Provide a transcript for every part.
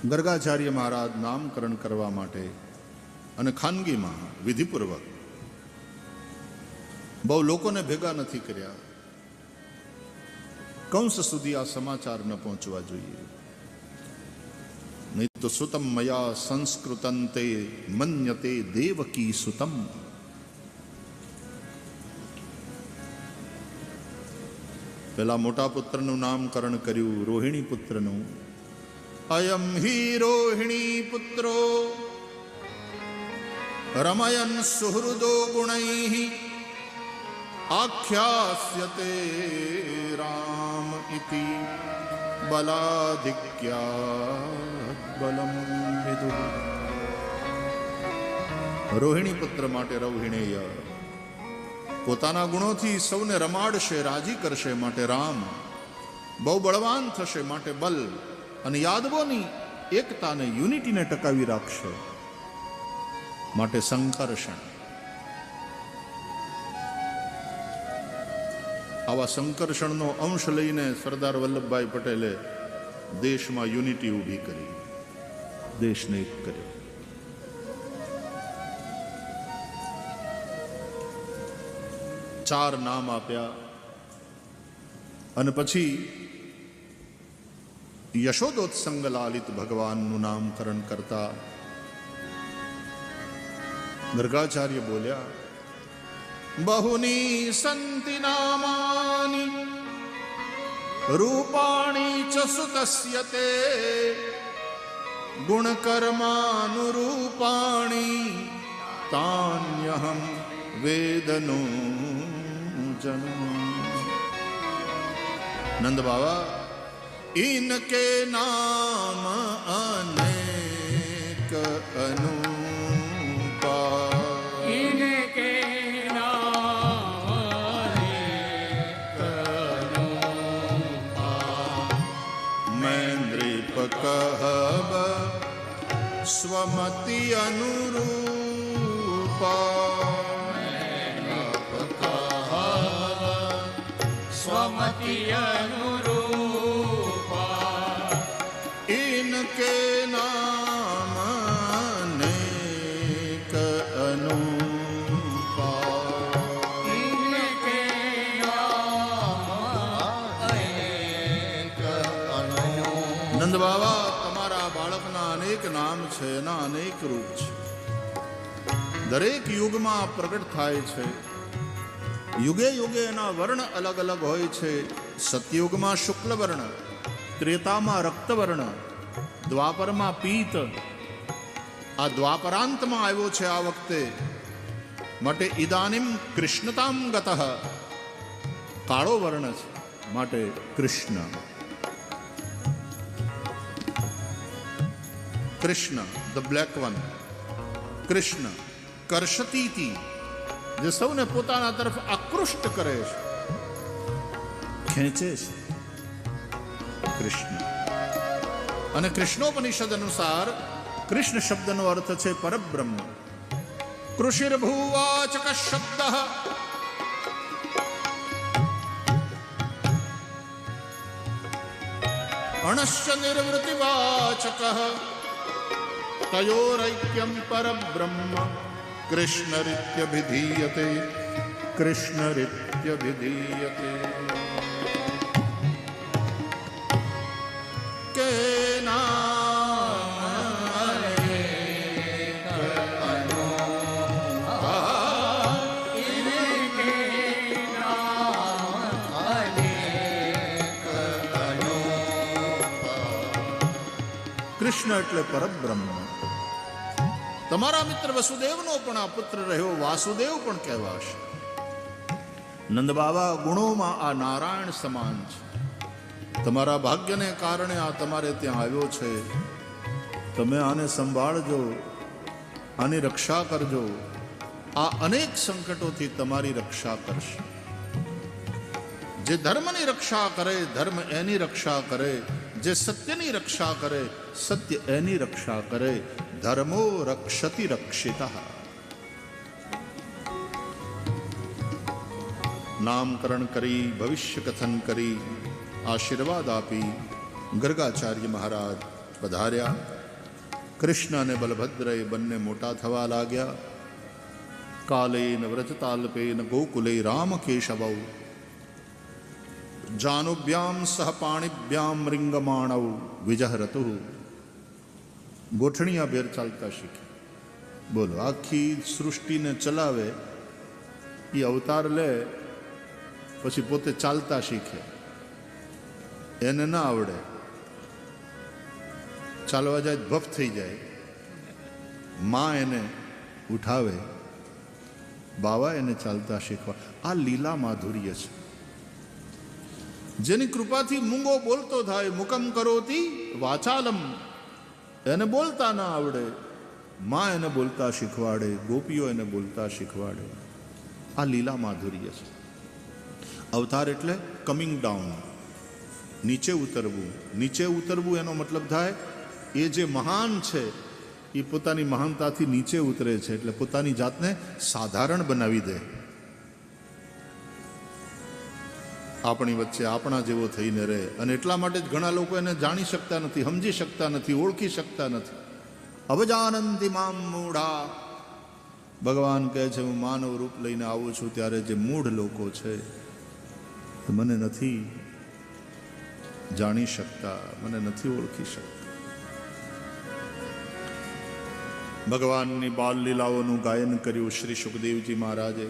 ગર્ગાચાર્ય મહારાજ નામકરણ કરવા માટે અને ખાનગીમાં વિધિપૂર્વક બહુ લોકોને ભેગા નથી કર્યા. કંસ સુધી આ સમાચાર ન પહોંચવા જોઈએ. નહીં તો સુતમ મયા સંસ્કૃતં તે મન્યતે દેવકી સુતમ. પેલા મોટા પુત્રનું નામકરણ કર્યું, રોહિણી પુત્રનું. અયમ હિ રોહિણી પુત્રો રમયન સુહૃદો ગુણૈઃ આખ્યાસ્યતે રામ ઇતિ બલાધિક્યાદ બલમ વિદુઃ. રોહિણી પુત્ર માટે રૌહિણેય, પોતાના ગુણોથી સૌને રમાડશે, રાજી કરશે માટે રામ, બહુ બળવાન થશે માટે બલ, અને યાદવોની એકતાને યુનિટીને ટકાવી રાખશે માટે સંકર્ષણ. આવા સંકર્ષણનો અંશ લઈને સરદાર વલ્લભભાઈ પટેલે દેશમાં યુનિટી ઊભી કરી, દેશને એક કર્યો. ચાર નામ આપ્યા અને પછી યશોદોત્સંગ લાલિત ભગવાનનું નામકરણ કરતા ગર્ગાચાર્ય બોલ્યા, બહુની સંતિ નામાની રૂપાણી ચ સુતસ્ય તે ગુણકર્માનુરૂપાણી તાન્યહં વેદનો જન. નંદ બાબા, इनके नाम अनेक अनुपा, इनके नाम अनेक अनुपा. मैं नृप कहब स्वमति अनुरूपा, स्वमति अनुरूपा. इनके नाम अनेक अनुपा, इनके नाम अनेक अनुपा. નંદ બાબા, તમારા બાળકના અનેક નામ છે, એના અનેક રૂપ છે, દરેક યુગમાં પ્રગટ થાય છે. યુગે યુગે એના વર્ણ અલગ અલગ હોય છે. સતયુગમાં શુક્લ વર્ણ, ત્રેતામાં રક્તવર્ણ, દ્વાપરમાં પીત, આ દ્વાપરાંતમાં આવ્યો છે આ વખતે માટે ઇદાનીમ કૃષ્ણતામ ગતઃ, કાળો વર્ણ છે માટે Krishna. Krishna the black one, Krishna કર્ષતીતિ, જે સૌને પોતાના તરફ આકૃષ્ટ કરે છે, ખેંચે છે, કૃષ્ણ. અને કૃષ્ણોપનિષદ અનુસાર કૃષ્ણ શબ્દનો અર્થ છે પરબ્રહ્મ. કૃષિર્ભુવાચક શબ્દ અણશ્ચ નિર્વૃતિવાચક તયોરૈક્યમ પરબ્રહ્મ કૃષ્ણરીત્યભિધીયતે, કૃષ્ણરીત્યભિધીયતે. કે નામ અનેક अनुपा, इनके नाम अनेक अनुपा. કૃષ્ણ એટલે પરબ્રહ્મ. તમારા મિત્ર વસુદેવનો પણ આ પુત્ર રહ્યો, વાસુદેવ પણ કહેવાશે. નંદ બાબા, ગુણોમાં આ નારાયણ સમાન છે. તમારા ભાગ્યને કારણે આ તમારે ત્યાં આવ્યો છે. તમે આને સંભાળજો, આની રક્ષા કરજો. આ અનેક સંકટોથી તમારી રક્ષા કરશે. જે ધર્મની રક્ષા કરે, ધર્મ એની રક્ષા કરે. જે સત્યની રક્ષા કરે, સત્ય એની રક્ષા કરે. ધર્મો રક્ષતિ રક્ષિતઃ. નામકરણ કરી, ભવિષ્ય કથન કરી, આશીર્વાદ આપી ગર્ગાચાર્ય મહારાજ પધાર્યા. કૃષ્ણ અને બલભદ્ર એ બંને મોટા થવા લાગ્યા. કાલેન વ્રજતાલ્પેન ગોકુલે રામ કેશવૌ જાનુભ્યામ સહ પાણીભ્યામ રિંગમાણૌ વિજહરતુ. ગોઠણિયા ભેર ચાલતા શીખ્યા. બોલો, આખી સૃષ્ટિને ચલાવે એ અવતાર લે પછી પોતે ચાલતા શીખે. એને ના આવડે, ચાલવા જાય ભફ થઈ જાય. માં એને ઉઠાવે, બાવા એને ચાલતા શીખવા. આ લીલા માધુર્ય છે, જેની કૃપાથી મૂંગો બોલતો થાય. મુકમ કરોતી વાચાલમ, એને બોલતા ના આવડે, માં એને બોલતા શીખવાડે, ગોપીઓ એને બોલતા શીખવાડે. આ લીલા માધુર્ય છે. અવતાર એટલે કમિંગ ડાઉન, નીચે ઉતરવું. નીચે ઉતરવું એનો મતલબ થાય એ જે મહાન છે એ પોતાની મહાનતાથી નીચે ઉતરે છે, એટલે પોતાની જાતને સાધારણ બનાવી દે. આપણી વચ્ચે આપણા જેવો થઈને રહે. અને એટલા માટે જ ઘણા લોકો એને જાણી શકતા નથી, સમજી શકતા નથી, ઓળખી શકતા નથી. અવજાનંતિ મામ મૂઢા. ભગવાન કહે છે, હું માનવ રૂપ લઈને આવું છું ત્યારે જે મૂઢ લોકો છે મને નથી જાણી શકતા, મને નથી ઓળખી શકતા. ભગવાનની બાલ લીલાઓનું ગાયન કર્યું શ્રી સુખદેવજી મહારાજે.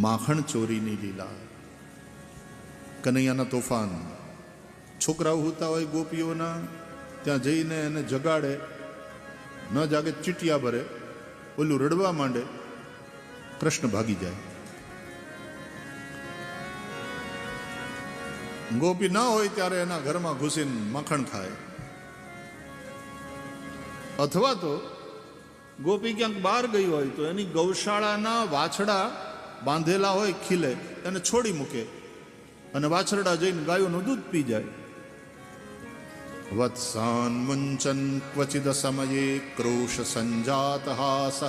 માખણ ચોરીની લીલા, કનૈયાના તોફાન. છોકરાઓ હોતા હોય ગોપીઓના, ત્યાં જઈને એને જગાડે, ન જાગે ચીટિયા ભરે, ઓલું રડવા માંડે, કૃષ્ણ ભાગી જાય. ગોપી ના હોય ત્યારે એના ઘરમાં ઘૂસીને માખણ ખાય. અથવા તો ગોપી ક્યાંક બહાર ગઈ હોય તો એની ગૌશાળાના વાછડા બાંધેલા હોય ખીલે, એને છોડી મૂકે અને વાછરડા જઈને ગાયોનું દૂધ પી જાય. વત્સાન મુંચન ક્વચિદ સમયે ક્રોશ સંજાત હાસઃ.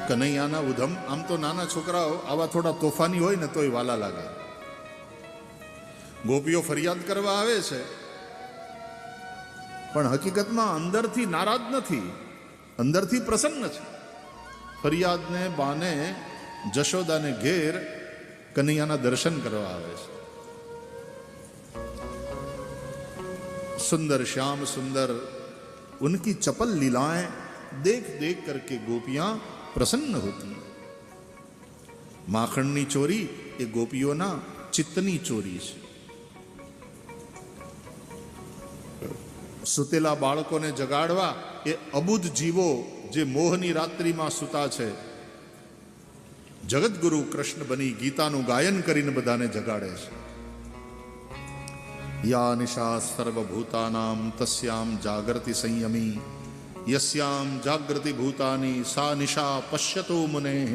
કનૈયાના ઉધમ. આમ તો નાના છોકરાઓ આવા થોડા તોફાની હોય ને તોય વાલા લાગે. ગોપીઓ ફરિયાદ કરવા આવે છે પણ હકીકતમાં અંદરથી નારાજ નથી, અંદરથી પ્રસન્ન છે. ફરિયાદને બાને જશોદાને ઘેર કનૈયાના દર્શન કરવા આવે છે. सुंदर श्याम सुंदर उनकी चपल लीलाएं देख देख करके गोपियां प्रसन्न होती. माखणनी चोरी એ ગોપીઓના ચિત્તની ચોરી છે. સુતેલા બાળકોને જગાડવા એ અબુધ જીવો જે મોહની રાત્રિમાં સૂતા છે. જગતગુરુ કૃષ્ણ બની ગીતાનું ગાયન કરીને બધાને જગાડે છે. યા નિશા સર્વભૂતાનામ તસ્યામ જાગૃતિ સંયમી યસ્યામ જાગૃતિ ભૂતાની સા નિશા પશ્યતો મુનેઃ.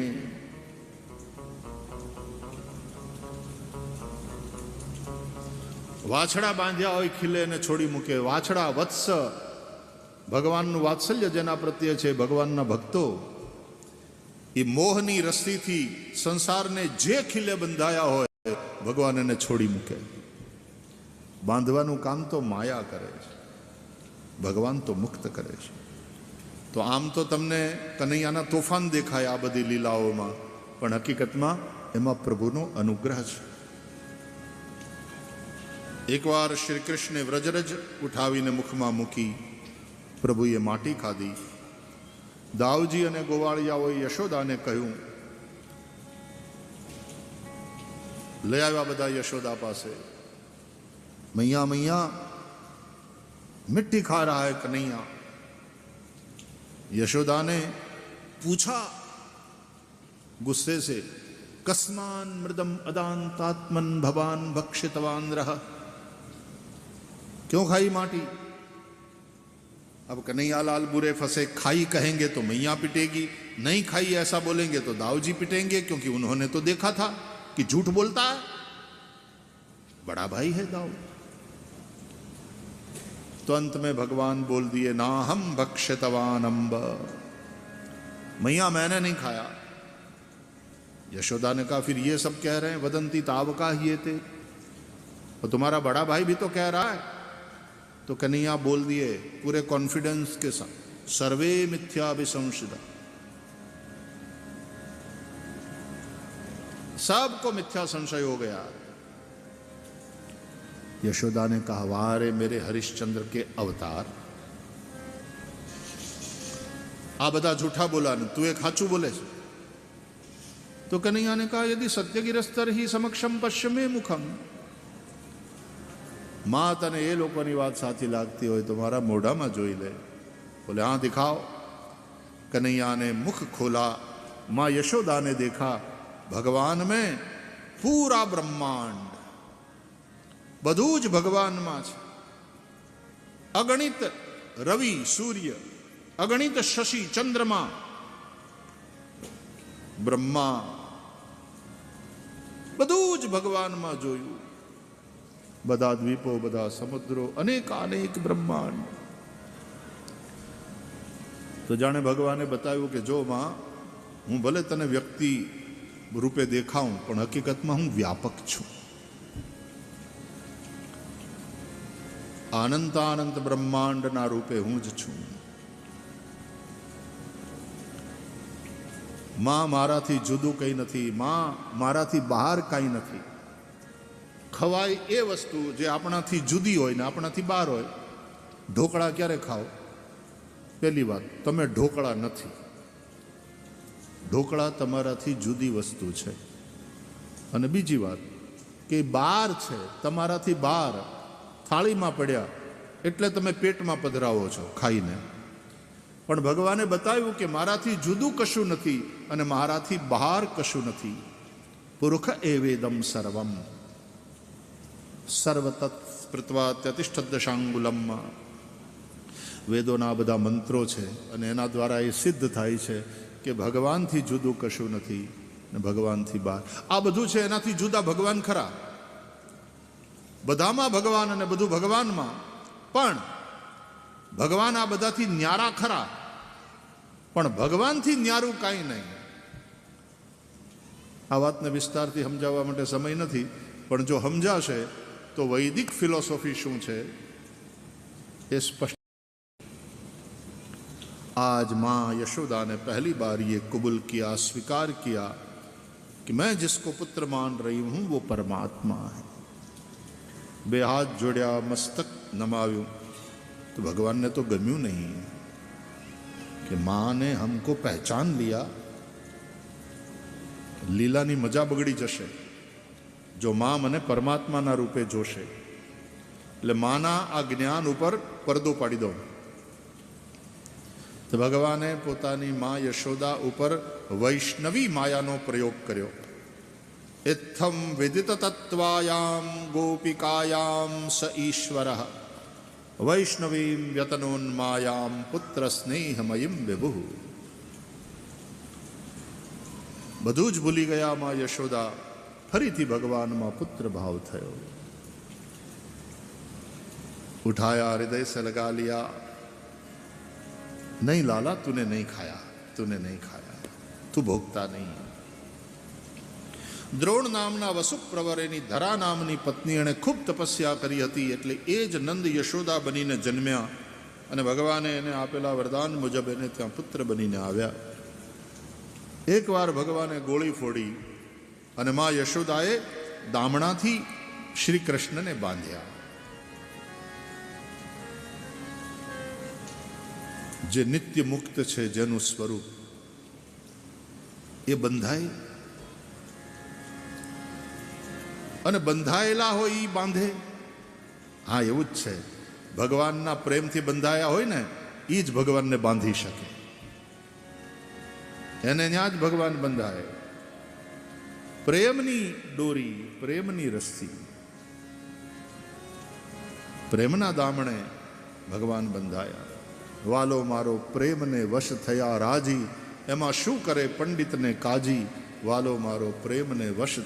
વાછડા બાંધ્યા હોય ખીલે ને છોડી મૂકે. વાછડા વત્સ, ભગવાનનું વાત્સલ્ય જેના પ્રત્યે છે, ભગવાનના ભક્તો એ મોહની રસ્સીથી સંસારને જે ખીલે બંધાયા હોય ભગવાન એને છોડી મૂકે. બાંધવાનું કામ તો માયા કરે છે, ભગવાન તો મુક્ત કરે છે. તો આમ તો તમને કનૈયાના તોફાન દેખાય આ બધી લીલાઓમાં, પણ હકીકતમાં એમાં પ્રભુનો અનુગ્રહ છે. એકવાર શ્રી કૃષ્ણે વ્રજરજ ઉઠાવીને મુખમાં મૂકી, પ્રભુએ માટી ખાધી. દાવજી અને ગોવાળિયાઓએ યશોદાને કહ્યું, લઈ આવ્યા બધા યશોદા પાસે. मैया मैया मिट्टी खा रहा है कन्हैया. यशोदा ने पूछा गुस्से से, कस्मान मृदम अदांतात्मन भवान भक्षितवान रह. क्यों खाई माटी? अब कन्हैयालाल बुरे फंसे. खाई कहेंगे तो मैया पिटेगी, नहीं खाई ऐसा बोलेंगे तो दाऊजी पिटेंगे, क्योंकि उन्होंने तो देखा था कि झूठ बोलता है. बड़ा भाई है दाऊ. तो अंत में भगवान बोल दिए, ना हम भक्षितवान अम्ब. मैया मैंने नहीं खाया, यशोदा ने कहा फिर ये सब कह रहे हैं वदंती तावका ये थे, और तुम्हारा बड़ा भाई भी तो कह रहा है। तो कन्हैया बोल दिए पूरे कॉन्फिडेंस के साथ, सर्वे मिथ्या विसंशिदा, सबको मिथ्या संशय हो गया। यशोदा ने कहा वाह रे मेरे हरिश्चंद्र के अवतार, आ बदा झूठा बोला ने तू एक हाचू बोले छे। तो कन्हैया ने कहा यदि सत्य गिरस्तर ही समक्षम पश्चिमे मुखम, मां तने ए लोकोनी वात साची लागती होय तो मारा मोढामां जोई ले। बोले हाँ दिखाओ। कन्हैया ने मुख खोला, मां यशोदा ने देखा भगवान में पूरा ब्रह्मांड, બધું જ ભગવાનમાં છે। અગણિત રવિ સૂર્ય, અગણિત શશી ચંદ્રમા, બ્રહ્મા, બધું જ ભગવાનમાં જોયું। બધા દ્વીપો, બધા સમુદ્રો, અનેક બ્રહ્માંડ। તો જાણે ભગવાને બતાવ્યું કે જો માં હું ભલે તને વ્યક્તિ રૂપે દેખાઉં પણ હકીકતમાં હું વ્યાપક છું। અનંતાનંત બ્રહ્માંડના રૂપે હું જ છું। માં મારાથી જુદું કંઈ નથી, માં મારાથી બહાર કાંઈ નથી। ખવાય એ વસ્તુ જે આપણાથી જુદી હોય ને આપણાથી બહાર હોય। ઢોકળા ક્યારે ખાઓ? પહેલી વાત તમે ઢોકળા નથી, ઢોકળા તમારાથી જુદી વસ્તુ છે। અને બીજી વાત કે બહાર છે, તમારાથી બહાર થાળીમાં પડ્યા એટલે તમે પેટમાં પધરાવો છો ખાઈને, પણ ભગવાને બતાવ્યું કે મારાથી જુદું કશું નથી અને મારાથી બહાર કશું નથી। પુરુષ એવેદમ સર્વમ સર્વતત સ્મૃત્વા ત્યતિષ્ઠત દશાંગુલમમાં વેદોના બધા મંત્રો છે અને એના દ્વારા એ સિદ્ધ થાય છે કે ભગવાનથી જુદું કશું નથી ને ભગવાનથી બહાર। આ બધું છે એનાથી જુદા ભગવાન ખરા, બધામાં ભગવાન અને બધું ભગવાનમાં, પણ ભગવાન આ બધાથી ન્યારા ખરા, પણ ભગવાનથી ન્યારું કાંઈ નહીં। આ વાતને વિસ્તારથી સમજાવવા માટે સમય નથી, પણ જો સમજાશે તો વૈદિક ફિલોસોફી શું છે એ સ્પષ્ટ। आज माँ यशोदा ने पहली बार ये कबूल किया, स्वीकार किया कि मैं जिसको पुत्र मान रही हूं वो परमात्मा है। बे हाथ जोड़या, मस्तक नमाव्યું तो भगवान ने तो गम्યું नहीं कि माँ ने हमको पहचान लिया। લીલાની મજા બગડી જશે જો માં મને પરમાત્માના રૂપે જોશે। એટલે માના આ જ્ઞાન ઉપર પડદો પાડી દો। તો ભગવાને પોતાની માં યશોદા ઉપર વૈષ્ણવી માયાનો પ્રયોગ કર્યો। इत्थम विदित तत्वायाम गोपिकायाम स ईश्वरः वैष्णवीं व्यतनोन्मायां पुत्र स्नेहमयीं विभु। બધું જ ભૂલી ગયા માં યશોદા, ફરીથી ભગવાનમાં પુત્ર ભાવ થયો। उठाया, हृदय से लगा लिया, नहीं लाला तूने नहीं खाया, तूने नहीं खाया, तू भोगता नहीं। દ્રોણ નામના વસુપ્રવરેની ધરા નામની પત્ની એણે ખૂબ તપસ્યા કરી હતી, એટલે એ જ નંદ યશોદા બનીને જન્મ્યા અને ભગવાને એને આપેલા વરદાન મુજબ એને ત્યાં પુત્ર બનીને આવ્યા। એકવાર ભગવાને ગોળી ફોડી અને મા યશોદાએ દામણાથી શ્રી કૃષ્ણને બાંધ્યા। જે નિત્ય મુક્ત છે, જેનું સ્વરૂપ એ બંધાય અને બંધાયેલા હોય એ બાંધે। હા એવું જ છે, ભગવાનના પ્રેમથી બંધાયા હોય ને એ જ ભગવાનને બાંધી શકે, એને ત્યાં જ ભગવાન બંધાય। પ્રેમની દોરી, પ્રેમની રસ્સી, પ્રેમના દામણે ભગવાન બંધાયા। વાલો મારો પ્રેમને વશ થયા રાજી, એમાં શું કરે પંડિતને કાજી। વાલો મારો પ્રેમને વશ